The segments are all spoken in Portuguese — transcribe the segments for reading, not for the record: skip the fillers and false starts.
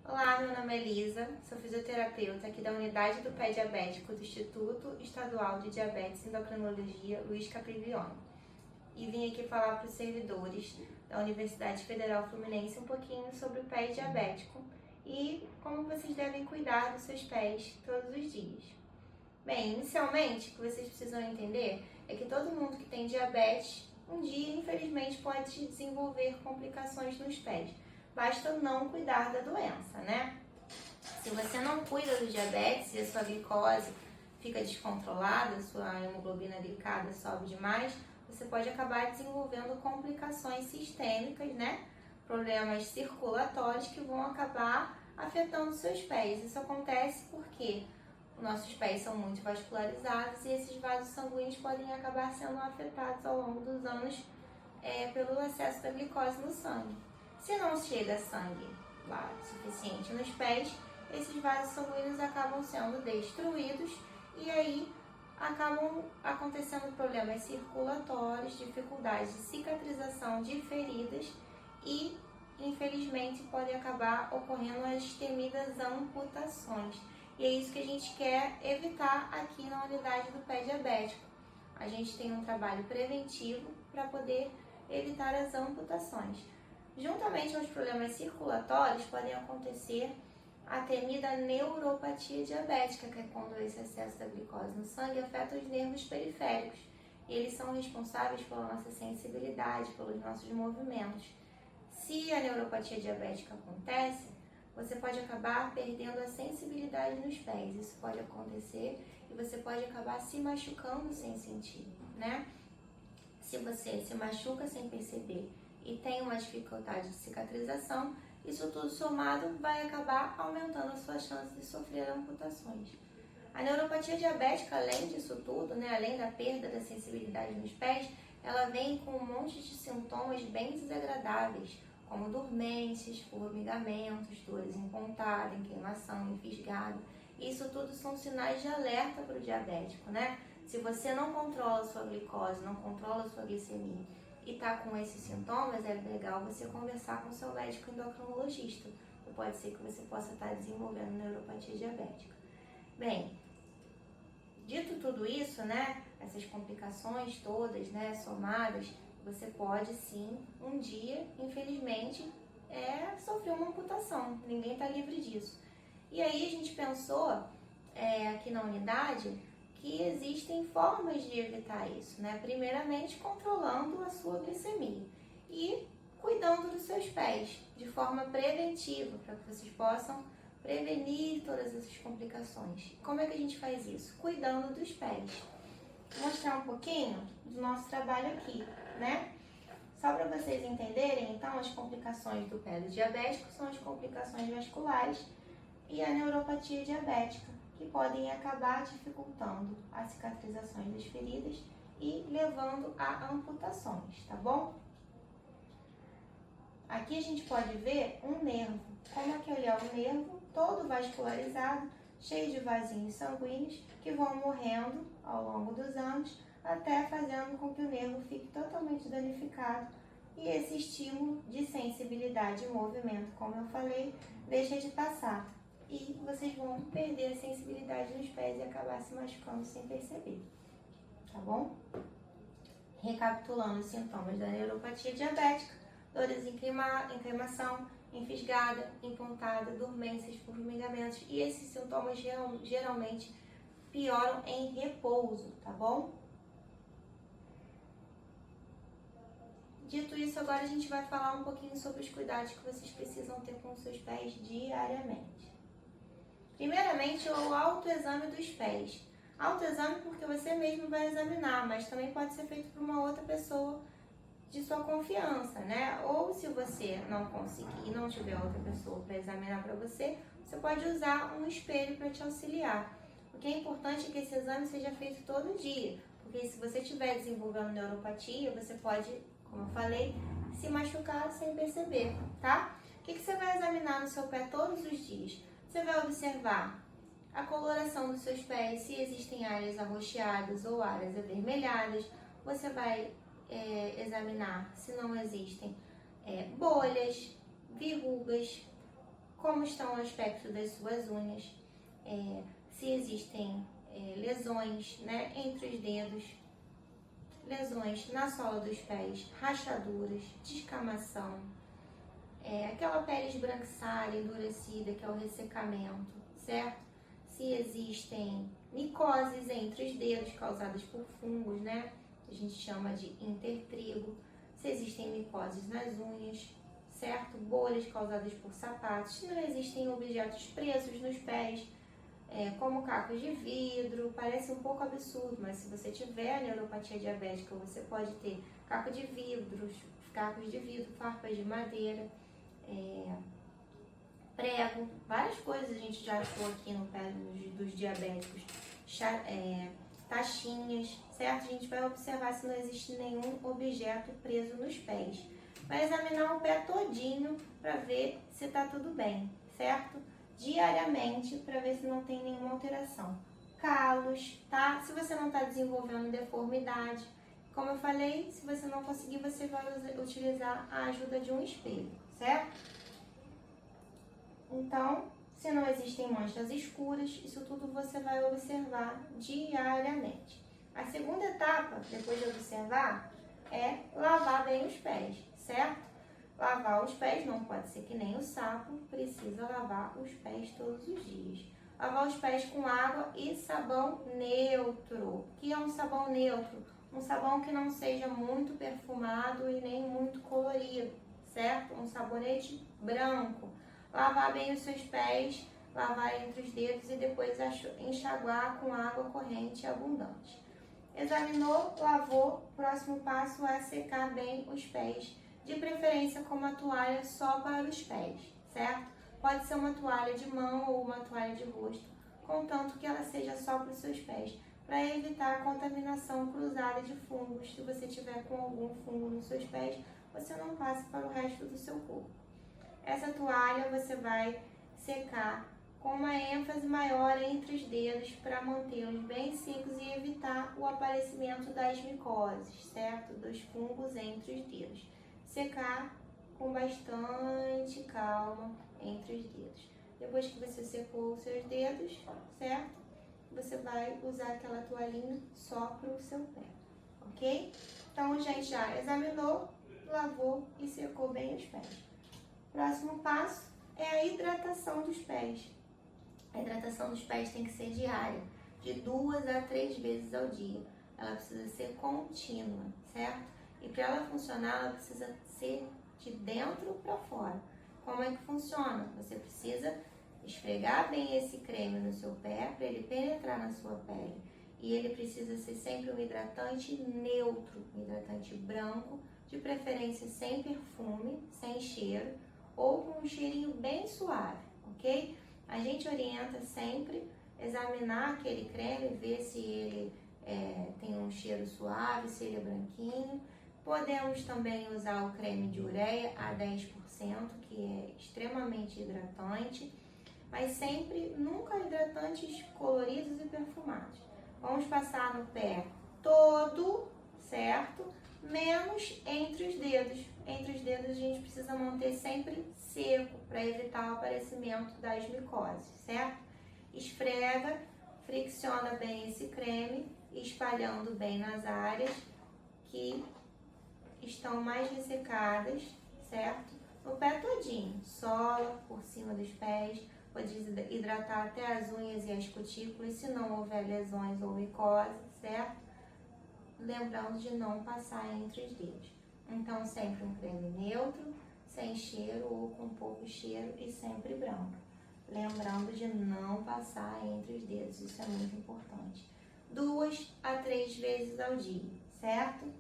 Olá, meu nome é Elisa, sou fisioterapeuta aqui da unidade do pé diabético do Instituto Estadual de Diabetes e Endocrinologia Luiz Caprivione. E vim aqui falar para os servidores da Universidade Federal Fluminense um pouquinho sobre o pé diabético e como vocês devem cuidar dos seus pés todos os dias. Bem, inicialmente, o que vocês precisam entender é que todo mundo que tem diabetes, um dia, infelizmente, pode desenvolver complicações nos pés. Basta não cuidar da doença, né? Se você não cuida do diabetes e a sua glicose fica descontrolada, sua hemoglobina glicada sobe demais, você pode acabar desenvolvendo complicações sistêmicas, né? Problemas circulatórios que vão acabar afetando seus pés. Isso acontece porque nossos pés são muito vascularizados e esses vasos sanguíneos podem acabar sendo afetados ao longo dos anos pelo excesso da glicose no sangue. Se não chega sangue lá suficiente nos pés, esses vasos sanguíneos acabam sendo destruídos e aí acabam acontecendo problemas circulatórios, dificuldade de cicatrização de feridas e, infelizmente, podem acabar ocorrendo as temidas amputações. E é isso que a gente quer evitar aqui na unidade do pé diabético. A gente tem um trabalho preventivo para poder evitar as amputações. Juntamente aos problemas circulatórios, podem acontecer a temida neuropatia diabética, que é quando esse excesso da glicose no sangue afeta os nervos periféricos. E eles são responsáveis pela nossa sensibilidade, pelos nossos movimentos. Se a neuropatia diabética acontece, você pode acabar perdendo a sensibilidade nos pés. Isso pode acontecer e você pode acabar se machucando sem sentir, né? Se você se machuca sem perceber e tem uma dificuldade de cicatrização, isso tudo somado vai acabar aumentando a sua chance de sofrer amputações. A neuropatia diabética, além disso tudo, né, além da perda da sensibilidade nos pés, ela vem com um monte de sintomas bem desagradáveis, como dormências, formigamentos, dores em pontada, em queimação, em fisgado. Isso tudo são sinais de alerta para o diabético, né? Se você não controla a sua glicose, não controla a sua glicemia e está com esses sintomas, é legal você conversar com o seu médico endocrinologista. Pode ser que você possa estar desenvolvendo neuropatia diabética. Bem, dito tudo isso, né, essas complicações todas, né, somadas, você pode sim, um dia, infelizmente, sofrer uma amputação. Ninguém está livre disso. E aí a gente pensou, aqui na unidade, que existem formas de evitar isso, né? Primeiramente, controlando a sua glicemia e cuidando dos seus pés de forma preventiva, para que vocês possam prevenir todas essas complicações. Como é que a gente faz isso? Cuidando dos pés. Vou mostrar um pouquinho do nosso trabalho aqui, né? Só para vocês entenderem, então, as complicações do pé do diabético são as complicações vasculares e a neuropatia diabética, que podem acabar dificultando a cicatrização das feridas e levando a amputações, tá bom? Aqui a gente pode ver um nervo. Como é que ele é um nervo todo vascularizado, cheio de vasinhos sanguíneos que vão morrendo ao longo dos anos, até fazendo com que o nervo fique totalmente danificado e esse estímulo de sensibilidade e movimento, como eu falei, deixa de passar. E vocês vão perder a sensibilidade nos pés e acabar se machucando sem perceber, tá bom? Recapitulando os sintomas da neuropatia diabética: dores em queimação, em fisgada, em pontada, dormências, formigamentos, e esses sintomas geralmente pioram em repouso, tá bom? Dito isso, agora a gente vai falar um pouquinho sobre os cuidados que vocês precisam ter com os seus pés diariamente. Primeiramente, o autoexame dos pés. Autoexame porque você mesmo vai examinar, mas também pode ser feito por uma outra pessoa de sua confiança, né? Ou se você não conseguir e não tiver outra pessoa para examinar para você, você pode usar um espelho para te auxiliar. O que é importante é que esse exame seja feito todo dia, porque se você estiver desenvolvendo neuropatia, você pode, como eu falei, se machucar sem perceber, tá? O que você vai examinar no seu pé todos os dias? Você vai observar a coloração dos seus pés, se existem áreas arroxeadas ou áreas avermelhadas. Você vai examinar se não existem bolhas, verrugas, como estão o aspecto das suas unhas, se existem lesões, né, entre os dedos, lesões na sola dos pés, rachaduras, descamação, aquela pele esbranquiçada, endurecida, que é o ressecamento, certo? Se existem micoses entre os dedos causadas por fungos, né? A gente chama de intertrigo. Se existem micoses nas unhas, certo? Bolhas causadas por sapatos. Se não existem objetos presos nos pés, como cacos de vidro, parece um pouco absurdo, mas se você tiver neuropatia diabética, você pode ter cacos de vidro, farpas de madeira, prego, várias coisas a gente já achou aqui no pé dos diabéticos, taxinhas, certo? A gente vai observar se não existe nenhum objeto preso nos pés. Vai examinar o pé todinho para ver se está tudo bem, certo? Diariamente, para ver se não tem nenhuma alteração. Calos, tá? Se você não está desenvolvendo deformidade, como eu falei, se você não conseguir, você vai utilizar a ajuda de um espelho, certo? Então, se não existem manchas escuras, isso tudo você vai observar diariamente. A segunda etapa, depois de observar, é lavar bem os pés, certo? Lavar os pés, não pode ser que nem o sapo, precisa lavar os pés todos os dias. Lavar os pés com água e sabão neutro. O que é um sabão neutro? Um sabão que não seja muito perfumado e nem muito colorido, certo? Um sabonete branco. Lavar bem os seus pés, lavar entre os dedos e depois enxaguar com água corrente e abundante. Examinou, lavou, próximo passo é secar bem os pés, de preferência com uma toalha só para os pés, certo? Pode ser uma toalha de mão ou uma toalha de rosto, contanto que ela seja só para os seus pés, para evitar a contaminação cruzada de fungos. Se você tiver com algum fungo nos seus pés, você não passe para o resto do seu corpo. Essa toalha você vai secar com uma ênfase maior entre os dedos para mantê-los bem secos e evitar o aparecimento das micoses, certo? Dos fungos entre os dedos. Secar com bastante calma entre os dedos. Depois que você secou os seus dedos, certo? Você vai usar aquela toalhinha só para o seu pé, ok? Então, a gente já examinou, lavou e secou bem os pés. Próximo passo é a hidratação dos pés. A hidratação dos pés tem que ser diária, de 2 a 3 vezes ao dia. Ela precisa ser contínua, certo? E para ela funcionar, ela precisa ser de dentro para fora. Como é que funciona? Você precisa esfregar bem esse creme no seu pé para ele penetrar na sua pele. E ele precisa ser sempre um hidratante neutro, um hidratante branco, de preferência sem perfume, sem cheiro, ou com um cheirinho bem suave, ok? A gente orienta sempre examinar aquele creme, ver se ele tem um cheiro suave, se ele é branquinho. Podemos também usar o creme de ureia a 10%, que é extremamente hidratante, mas sempre, nunca hidratantes coloridos e perfumados. Vamos passar no pé todo, certo? Menos entre os dedos. Entre os dedos a gente precisa manter sempre seco para evitar o aparecimento das micoses, certo? Esfrega, fricciona bem esse creme, espalhando bem nas áreas que estão mais ressecadas, certo? No pé todinho, sola, por cima dos pés, pode hidratar até as unhas e as cutículas, se não houver lesões ou micose, certo? Lembrando de não passar entre os dedos. Então, sempre um creme neutro, sem cheiro ou com pouco cheiro e sempre branco. Lembrando de não passar entre os dedos, isso é muito importante. 2 a 3 vezes ao dia, certo?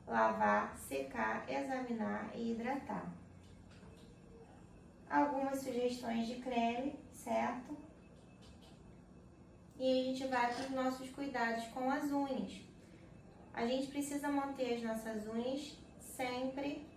Lavar, secar, examinar e hidratar. Algumas sugestões de creme, certo? E a gente vai para os nossos cuidados com as unhas. A gente precisa manter as nossas unhas sempre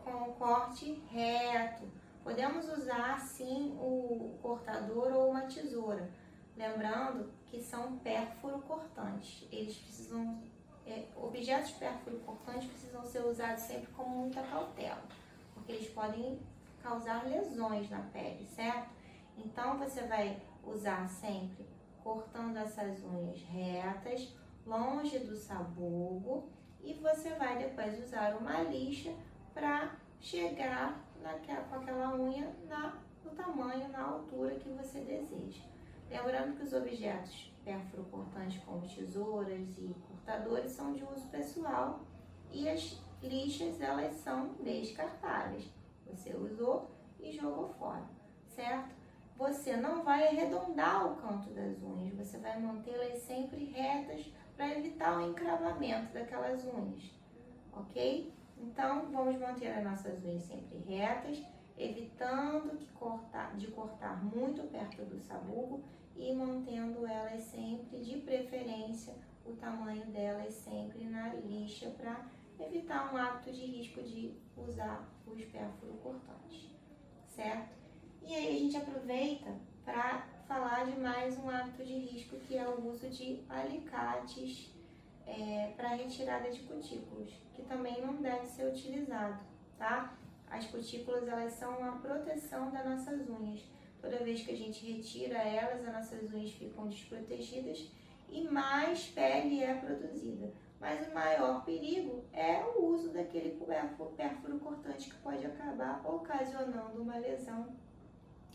com o corte reto. Podemos usar, sim, o cortador ou uma tesoura. Lembrando que são pérfuro-cortantes. Eles precisam... objetos pérfuro-cortantes precisam ser usados sempre com muita cautela, porque eles podem causar lesões na pele, certo? Então, você vai usar sempre cortando essas unhas retas, longe do sabugo, e você vai depois usar uma lixa para chegar com aquela unha no tamanho, na altura que você deseja. Lembrando que os objetos perfuro-cortantes como tesouras e cortadores são de uso pessoal e as lixas, elas são descartáveis. Você usou e jogou fora, certo? Você não vai arredondar o canto das unhas, você vai mantê-las sempre retas para evitar o encravamento daquelas unhas, ok? Então, vamos manter as nossas unhas sempre retas, evitando de cortar muito perto do sabugo e mantendo elas sempre, de preferência, o tamanho delas sempre na lixa para evitar um hábito de risco de usar os pérfuro cortantes, certo? E aí a gente aproveita para falar de mais um hábito de risco, que é o uso de alicates para retirada de cutículas, que também não deve ser utilizado, tá? As cutículas, elas são a proteção das nossas unhas. Toda vez que a gente retira elas, as nossas unhas ficam desprotegidas e mais pele é produzida. Mas o maior perigo é o uso daquele pérfuro cortante, que pode acabar ocasionando uma lesão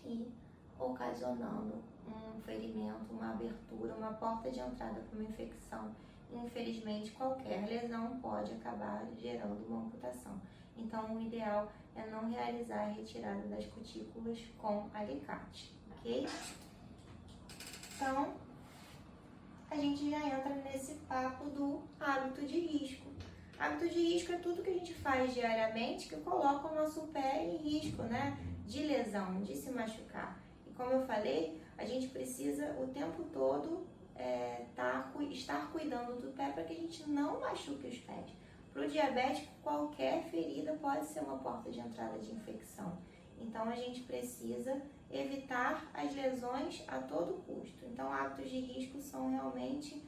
e ocasionando um ferimento, uma abertura, uma porta de entrada para uma infecção. Infelizmente, qualquer lesão pode acabar gerando uma amputação. Então, o ideal é não realizar a retirada das cutículas com alicate, ok? Então, a gente já entra nesse papo do hábito de risco. Hábito de risco é tudo que a gente faz diariamente que coloca o nosso pé em risco, né? De lesão, de se machucar. E como eu falei, a gente precisa o tempo todo estar cuidando do pé para que a gente não machuque os pés. Para o diabético, qualquer ferida pode ser uma porta de entrada de infecção. Então, a gente precisa evitar as lesões a todo custo. Então, hábitos de risco são realmente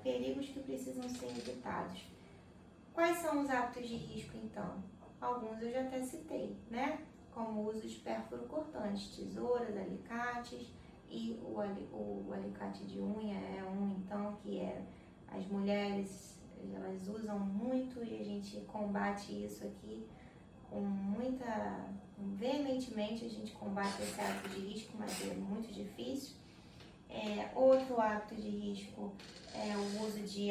perigos que precisam ser evitados. Quais são os hábitos de risco, então? Alguns eu já até citei, né? Como o uso de pérfuro cortantes, tesouras, alicates, e o alicate de unha é então, que as mulheres, elas usam muito, e a gente combate isso aqui veementemente. A gente combate esse hábito de risco, mas é muito difícil. Outro hábito de risco é o uso de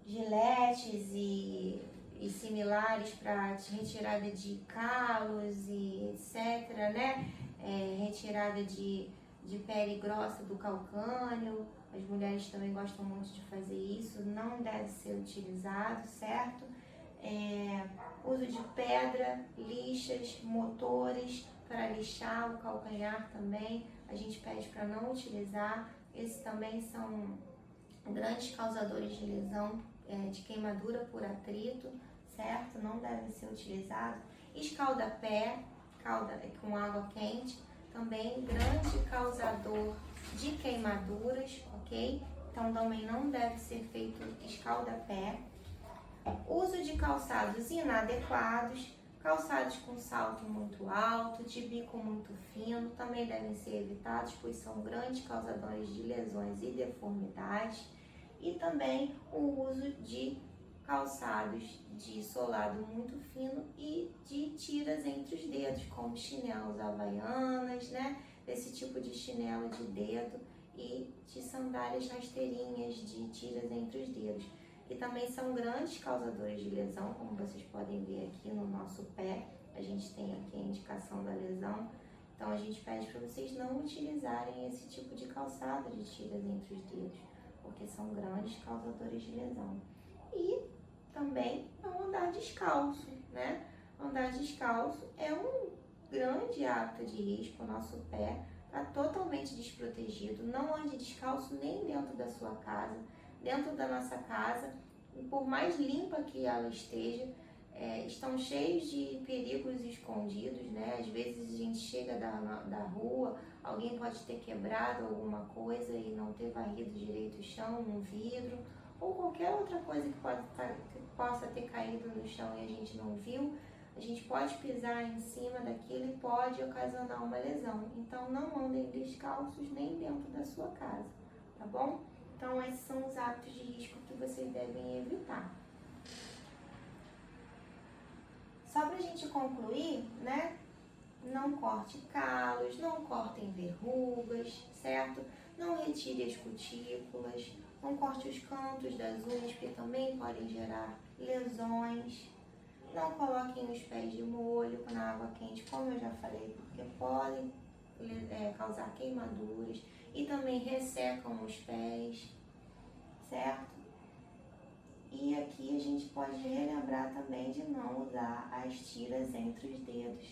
giletes e similares para retirada de calos e etc, né? Retirada de pele grossa do calcânio. As mulheres também gostam muito de fazer isso, não deve ser utilizado, certo? Uso de pedra, lixas, motores para lixar o calcanhar também, a gente pede para não utilizar. Esses também são grandes causadores de lesão, de queimadura por atrito, certo? Não devem ser utilizados. Escalda-pé, com água quente, também grande causador de queimaduras, ok? Então também não deve ser feito escalda-pé. Uso de calçados inadequados, calçados com salto muito alto, de bico muito fino, também devem ser evitados, pois são grandes causadores de lesões e deformidades. E também o uso de calçados de solado muito fino e de tiras entre os dedos, como chinelos havaianas, né? Esse tipo de chinelo de dedo e de sandálias rasteirinhas de tiras entre os dedos, que também são grandes causadores de lesão, como vocês podem ver aqui no nosso pé. A gente tem aqui a indicação da lesão. Então a gente pede para vocês não utilizarem esse tipo de calçado de tiras entre os dedos, porque são grandes causadores de lesão. E também não andar descalço, né? Andar descalço é um grande hábito de risco. O nosso pé está totalmente desprotegido. Não ande descalço nem dentro da sua casa. Dentro da nossa casa, por mais limpa que ela esteja, estão cheios de perigos escondidos, né? Às vezes a gente chega da rua, alguém pode ter quebrado alguma coisa e não ter varrido direito o chão, um vidro, ou qualquer outra coisa que possa ter caído no chão e a gente não viu, a gente pode pisar em cima daquilo e pode ocasionar uma lesão. Então, não andem descalços nem dentro da sua casa, tá bom? Então, esses são os hábitos de risco que vocês devem evitar. Só pra gente concluir, né? Não corte calos, não cortem verrugas, certo? Não retire as cutículas, não corte os cantos das unhas, porque também podem gerar lesões. Não coloquem os pés de molho na água quente, como eu já falei, porque podem causar queimaduras e também ressecam os pés, certo? E aqui a gente pode relembrar também de não usar as tiras entre os dedos.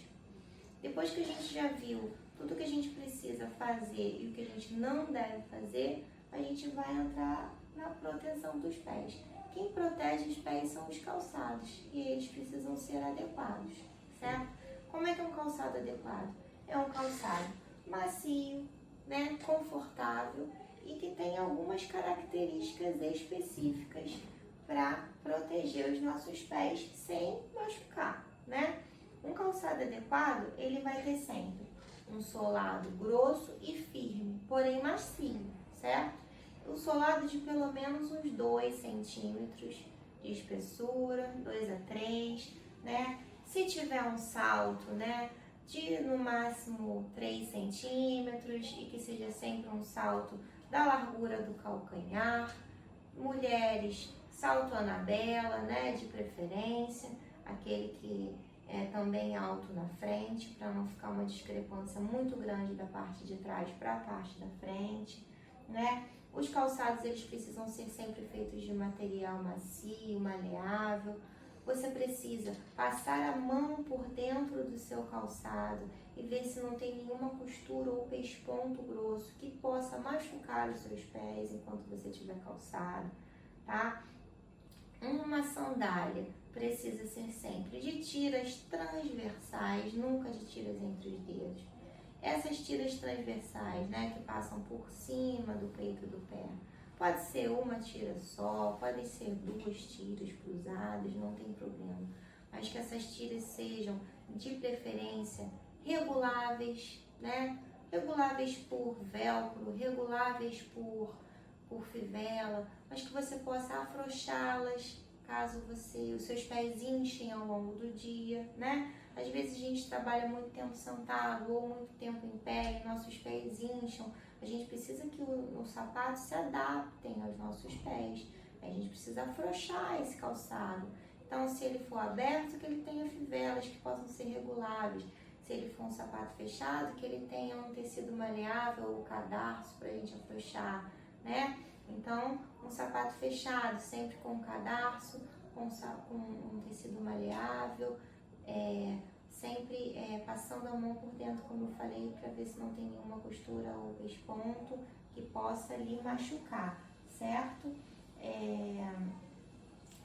Depois que a gente já viu tudo que a gente precisa fazer e o que a gente não deve fazer, a gente vai entrar na proteção dos pés. Quem protege os pés são os calçados e eles precisam ser adequados, certo? Como é que é um calçado adequado? É um calçado macio, né, confortável e que tem algumas características específicas para proteger os nossos pés sem machucar, né? Um calçado adequado, ele vai ter sempre um solado grosso e firme, porém macio, certo? Um solado de pelo menos uns 2 centímetros de espessura, 2 a 3, né? Se tiver um salto, né, de no máximo 3 centímetros e que seja sempre um salto da largura do calcanhar. Mulheres, salto Anabela, né, de preferência, aquele que é também alto na frente, para não ficar uma discrepância muito grande da parte de trás para a parte da frente, né? Os calçados, eles precisam ser sempre feitos de material macio, maleável. Você precisa passar a mão por dentro do seu calçado e ver se não tem nenhuma costura ou pesponto grosso que possa machucar os seus pés enquanto você estiver calçado, tá? Uma sandália precisa ser sempre de tiras transversais, nunca de tiras entre os dedos. Essas tiras transversais, né, que passam por cima do peito do pé. Pode ser uma tira só, podem ser 2 tiras cruzadas, não tem problema. Mas que essas tiras sejam, de preferência, reguláveis, né? Reguláveis por velcro, reguláveis por fivela, mas que você possa afrouxá-las caso os seus pés inchem ao longo do dia, né? Às vezes a gente trabalha muito tempo sentado ou muito tempo em pé e nossos pés incham. A gente precisa que os sapatos se adaptem aos nossos pés. A gente precisa afrouxar esse calçado. Então, se ele for aberto, que ele tenha fivelas que possam ser reguláveis. Se ele for um sapato fechado, que ele tenha um tecido maleável ou cadarço para a gente afrouxar, né? Então, um sapato fechado, sempre com cadarço, com um tecido maleável, sempre passando a mão por dentro, como eu falei, para ver se não tem nenhuma costura ou pesponto que possa lhe machucar, certo?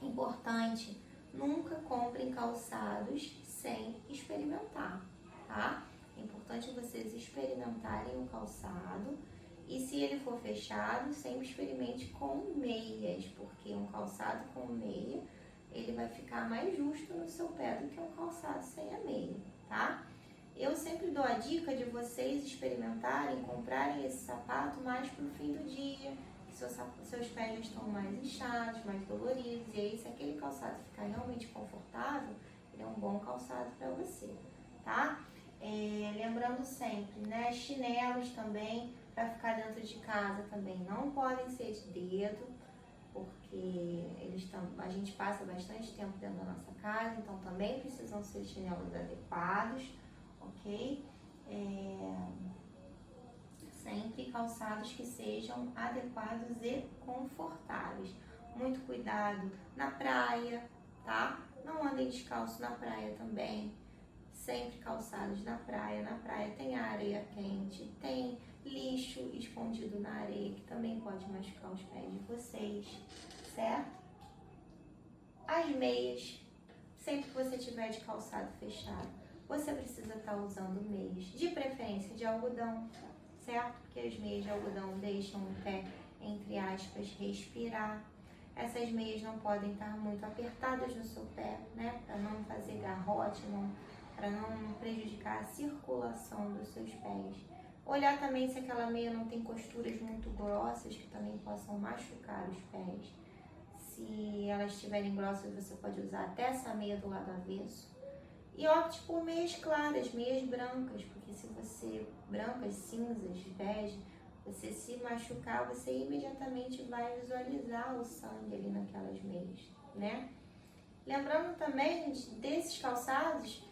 Importante, nunca comprem calçados sem experimentar, tá? É importante vocês experimentarem o calçado. E se ele for fechado, sempre experimente com meias, porque um calçado com meia, ele vai ficar mais justo no seu pé do que um calçado sem a meia, tá? Eu sempre dou a dica de vocês experimentarem, comprarem esse sapato mais pro fim do dia, que seus pés já estão mais inchados, mais doloridos, e aí se aquele calçado ficar realmente confortável, ele é um bom calçado para você, tá? Lembrando sempre, né, chinelos também, para ficar dentro de casa também não podem ser de dedo, porque a gente passa bastante tempo dentro da nossa casa, então também precisam ser chinelos adequados, ok? Sempre calçados que sejam adequados e confortáveis. Muito cuidado na praia, tá? Não andem descalço na praia também. Sempre calçados na praia. Na praia tem areia quente, tem lixo escondido na areia que também pode machucar os pés de vocês, certo? As meias, sempre que você tiver de calçado fechado, você precisa estar usando meias, de preferência de algodão, certo? Porque as meias de algodão deixam o pé, entre aspas, respirar. Essas meias não podem estar muito apertadas no seu pé, né? Para não fazer garrote, para não prejudicar a circulação dos seus pés. Olhar também se aquela meia não tem costuras muito grossas que também possam machucar os pés. Se elas estiverem grossas, você pode usar até essa meia do lado avesso. E opte por meias claras, meias brancas, porque se você, brancas, cinzas, bege, você se machucar, você imediatamente vai visualizar o sangue ali naquelas meias, né? Lembrando também desses calçados,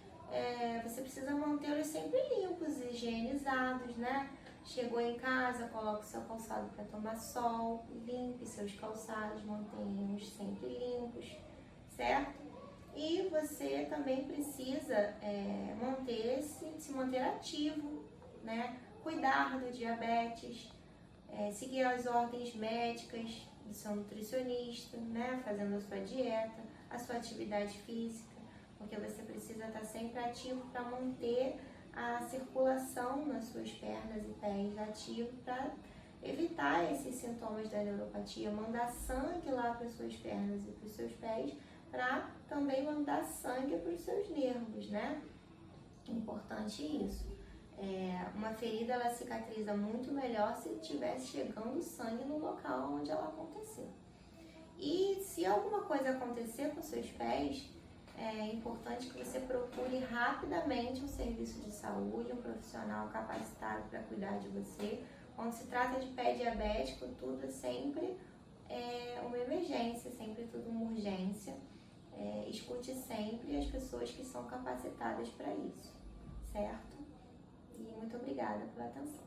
você precisa mantê-los sempre limpos, higienizados, né? Chegou em casa, coloque o seu calçado para tomar sol, limpe seus calçados, mantenha-os sempre limpos, certo? E você também precisa se manter ativo, né? Cuidar do diabetes, seguir as ordens médicas do seu nutricionista, né? Fazendo a sua dieta, a sua atividade física, porque você precisa estar sempre ativo para manter a circulação nas suas pernas e pés ativo para evitar esses sintomas da neuropatia, mandar sangue lá para as suas pernas e para os seus pés, para também mandar sangue para os seus nervos, né? Importante isso. Uma ferida, ela cicatriza muito melhor se estivesse chegando sangue no local onde ela aconteceu. E se alguma coisa acontecer com seus pés, é importante que você procure rapidamente um serviço de saúde, um profissional capacitado para cuidar de você. Quando se trata de pé diabético, tudo é sempre uma emergência, sempre tudo uma urgência. Escute sempre as pessoas que são capacitadas para isso, certo? E muito obrigada pela atenção.